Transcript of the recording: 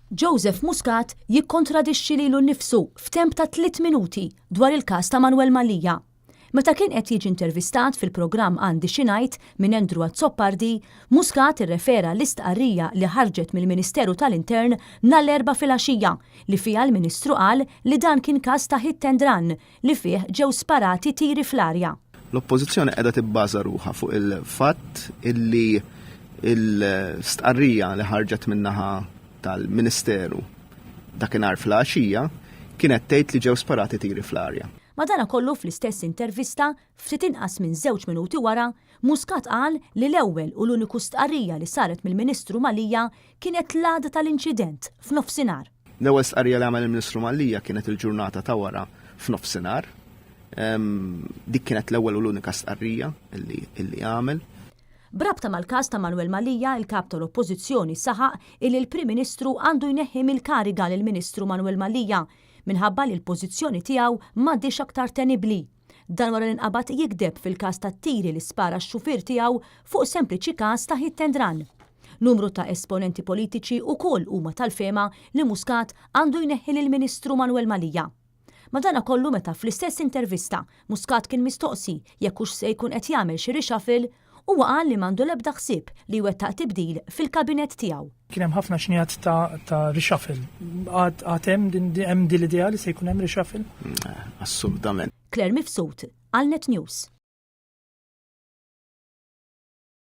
Joseph Muscat jikkontradixxi lilu nnifsu f'temp ta' 3 minuti dwar il-każ ta' Manwel Mallia. Meta kien qed jiġi intervistat fil-programm Għandi xi ngħid minn Endru Azzopardi, Muscat irrefera l-istqarrija li ħarġet mill-Ministeru tal-Intern nhar-l-Erbgħa filgħaxija li fiha l-Ministru qal li dan kien każ ta' hit and run li fih ġew sparati tiri fl-arja. L-oppożizzjoni qiegħda tibbaża ruħha fuq il-fatt illi l-istqarrija li ħarġet min-naħa tal-Ministeru dakinhar fl-għaxija kienet tgħid li ġew sparati tiri fl-arja. Madankollu fl-istess intervista, ftit inqas minn 2 minuti wara, Muscat qal li l-ewwel u l-uniku stqarrija li saret mill-Ministru Mallia kienet l-għada tal-inċident f'nofsinhar. L-ewwel stqarrija li għamel il-Ministru Mallia kienet il-ġurnata ta' wara f'nofsinhar. Dik kienet l-ewwel u l-unika stqarrija illi għamel. Brabta mal-każ ta' Manwel Mallia, il-kap tal-Oppożizzjoni saħaq li l-Prim Ministru għandu jneħħi mill-kariga lill-Ministru Manwel Mallia minħabba li l-pożizzjoni tiegħu m'għaddix aktar tenibbli. Dan wara l-inqabad jikdeb fil-każ tat-tiri li spara x-xufier tiegħu fuq sempliċi każ ta' hit and run. Numru ta' esponenti politiċi wkoll huma tal-fema li Muscat għandu jneħħi lill-Ministru Manwel Mallia. Madankollu meta fl-istess intervista Muscat kien mistoqsi jekk hux se jkun qed jagħmel xi reshuffle, huwa qal li m'għandu l-ebda ħsieb li wettaq tibdil fil-kabinett tiegħu. Kien hemm ħafna xnijat ta' reshuffle. Għad hemm din l-idea li se jkun hemm reshuffle? Assolutament. Claire Mifsud, għal Net News.